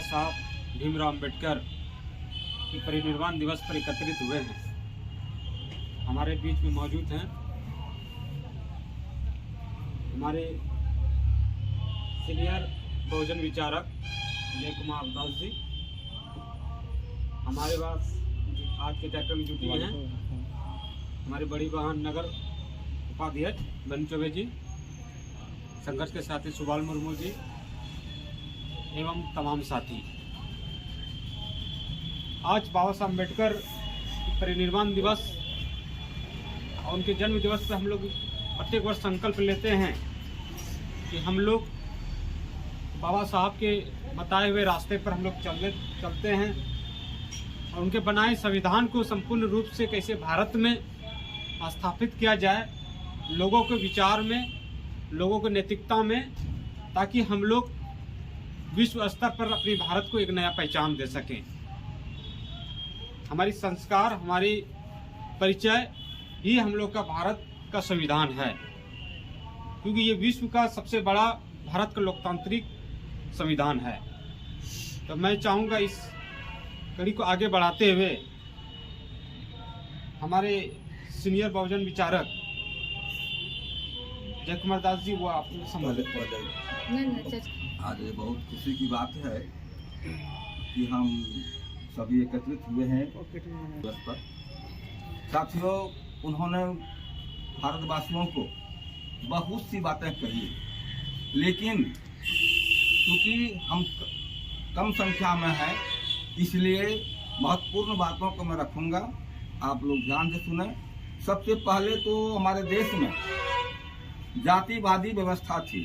साहब भीमराव अम्बेडकर की परिनिर्वाण दिवस पर एकत्रित हुए हैं। हमारे बीच में मौजूद हैं हमारे सीनियर बहुजन विचारक जय कुमार दास जी। हमारे पास आज के कार्यक्रम में जुटी हैं हमारी बड़ी बहन नगर उपाध्यक्ष बन चौबे जी, संघर्ष के साथी सुबाल मुर्मू जी एवं तमाम साथी। आज बाबा साहब अम्बेडकर परिनिर्वाण दिवस और उनके जन्म दिवस पर हम लोग प्रत्येक वर्ष संकल्प लेते हैं कि हम लोग बाबा साहब के बताए हुए रास्ते पर हम लोग चलते हैं और उनके बनाए संविधान को संपूर्ण रूप से कैसे भारत में स्थापित किया जाए, लोगों के विचार में, लोगों की नैतिकता में, ताकि हम लोग विश्व स्तर पर अपने भारत को एक नया पहचान दे सकें। हमारी संस्कार, हमारी परिचय ही हम लोग का भारत का संविधान है, क्योंकि ये विश्व का सबसे बड़ा भारत का लोकतांत्रिक संविधान है। तो मैं चाहूँगा इस कड़ी को आगे बढ़ाते हुए हमारे सीनियर बहुजन विचारक जय कुमार दास जी वो आप संबोधित कर। आज बहुत खुशी की बात है कि हम सभी एकत्रित हुए हैं दिवस पर। साथियों, उन्होंने भारतवासियों को बहुत सी बातें कही, लेकिन क्योंकि हम कम संख्या में हैं, इसलिए महत्वपूर्ण बातों को मैं रखूंगा, आप लोग ध्यान से सुने। सबसे पहले तो हमारे देश में जातिवादी व्यवस्था थी,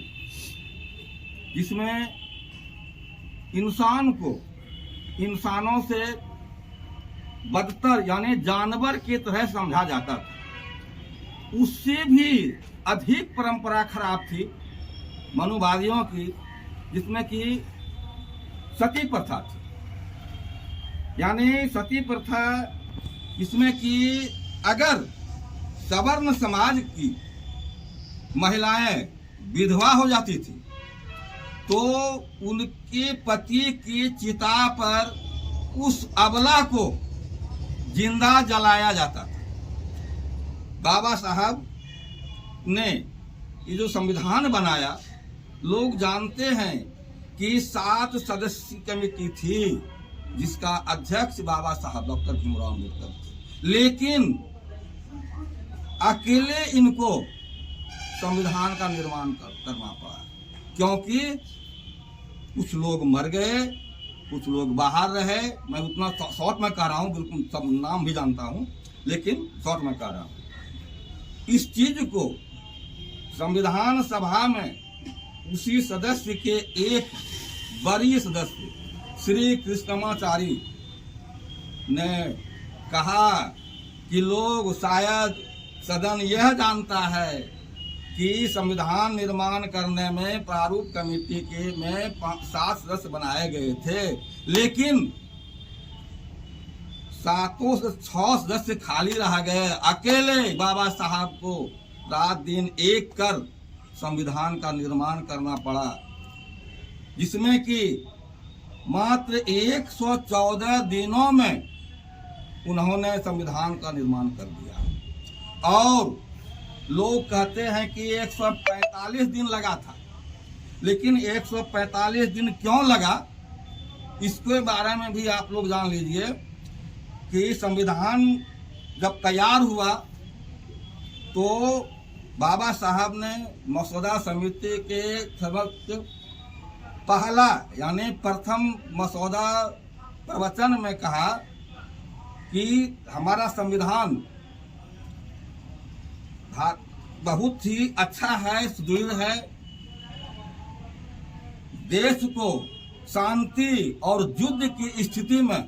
जिसमें इंसान को इंसानों से बदतर यानी जानवर की तरह समझा जाता था। उससे भी अधिक परंपरा खराब थी मनुवादियों की, जिसमें कि सती प्रथा थी। यानी सती प्रथा इसमें कि अगर सवर्ण समाज की महिलाएं विधवा हो जाती थी तो उनके पति की चिता पर उस अबला को जिंदा जलाया जाता था। बाबा साहब ने ये जो संविधान बनाया, लोग जानते हैं कि 7 सदस्य कमेटी थी, जिसका अध्यक्ष बाबा साहब डॉक्टर भीमराव अम्बेडकर थे, लेकिन अकेले इनको संविधान का निर्माण करना पड़ा, क्योंकि कुछ लोग मर गए, कुछ लोग बाहर रहे। मैं उतना शॉर्ट में कह रहा हूँ, बिल्कुल सब नाम भी जानता हूँ, लेकिन शॉर्ट में कह रहा हूँ। इस चीज को संविधान सभा में उसी सदस्य के एक वरीय सदस्य श्री कृष्णमाचारी ने कहा कि लोग शायद सदन यह जानता है कि संविधान निर्माण करने में प्रारूप कमेटी के में 7 सदस्य बनाए गए थे, लेकिन 7 से 6 सदस्य खाली रह गए। अकेले बाबा साहब को रात दिन एक कर संविधान का निर्माण करना पड़ा, जिसमें कि मात्र 114 दिनों में उन्होंने संविधान का निर्माण कर दिया। और लोग कहते हैं कि 145 दिन लगा था, लेकिन 145 दिन क्यों लगा, इसके बारे में भी आप लोग जान लीजिए कि संविधान जब तैयार हुआ तो बाबा साहब ने मसौदा समिति के समक्ष पहला यानी प्रथम मसौदा प्रवचन में कहा कि हमारा संविधान बहुत ही अच्छा है, सुदृढ़ है, देश को शांति और युद्ध की स्थिति में,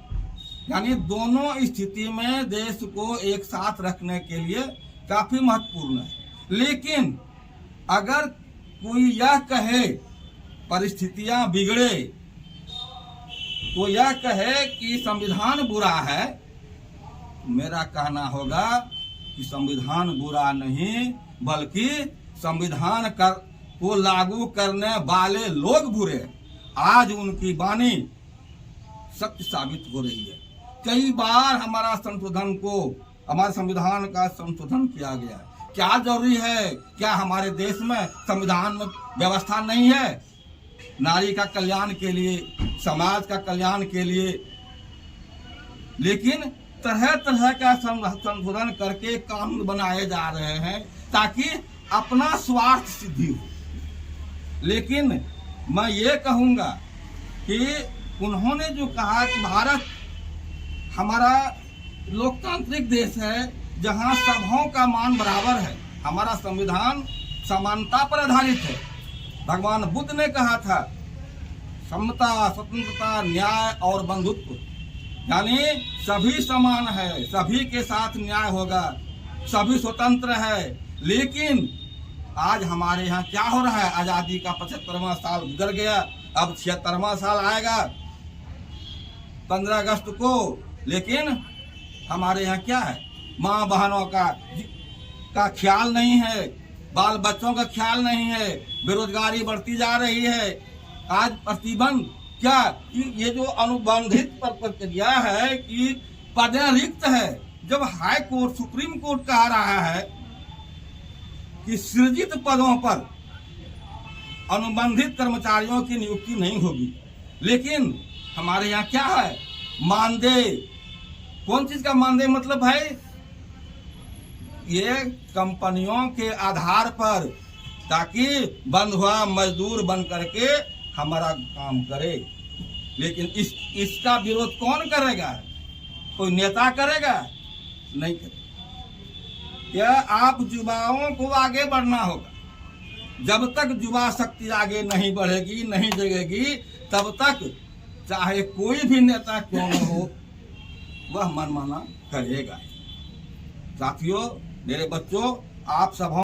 यानी दोनों स्थिति में देश को एक साथ रखने के लिए काफी महत्वपूर्ण है। लेकिन अगर कोई यह कहे परिस्थितियां बिगड़े, तो यह कहे कि संविधान बुरा है, मेरा कहना होगा कि संविधान बुरा नहीं, बल्कि संविधान को लागू करने वाले लोग बुरे। आज उनकी वाणी सत्य साबित हो रही है। कई बार हमारे संविधान का संशोधन किया गया। क्या जरूरी है? क्या हमारे देश में संविधान में व्यवस्था नहीं है नारी का कल्याण के लिए, समाज का कल्याण के लिए? लेकिन तरह तरह का संशोधन करके कानून बनाए जा रहे हैं ताकि अपना स्वार्थ सिद्धि हो। लेकिन मैं ये कहूँगा कि उन्होंने जो कहा कि भारत हमारा लोकतांत्रिक देश है जहाँ सबों का मान बराबर है, हमारा संविधान समानता पर आधारित है। भगवान बुद्ध ने कहा था समता, स्वतंत्रता, न्याय और बंधुत्व, यानी सभी समान है, सभी के साथ न्याय होगा, सभी स्वतंत्र है। लेकिन आज हमारे यहाँ क्या हो रहा है? आजादी का 75वां साल गुजर गया, अब 76वां साल आएगा 15 अगस्त को। लेकिन हमारे यहाँ क्या है? माँ बहनों का ख्याल नहीं है, बाल बच्चों का ख्याल नहीं है, बेरोजगारी बढ़ती जा रही है। आज प्रतिबंध क्या, ये जो अनुबंधित प्रक्रिया है कि पदें रिक्त है, जब हाई कोर्ट, सुप्रीम कोर्ट कह रहा है कि सृजित पदों पर अनुबंधित कर्मचारियों की नियुक्ति नहीं होगी। लेकिन हमारे यहाँ क्या है? मानदेय। कौन चीज का मानदेय? मतलब है ये कंपनियों के आधार पर, ताकि बंद हुआ मजदूर बन करके हमारा काम करे। लेकिन इसका विरोध कौन करेगा? कोई नेता करेगा? नहीं करेगा। क्या आप युवाओं को आगे बढ़ना होगा। जब तक युवा शक्ति आगे नहीं बढ़ेगी, नहीं जगेगी, तब तक चाहे कोई भी नेता क्यों न हो वह मनमाना करेगा। साथियों, मेरे बच्चों, आप सब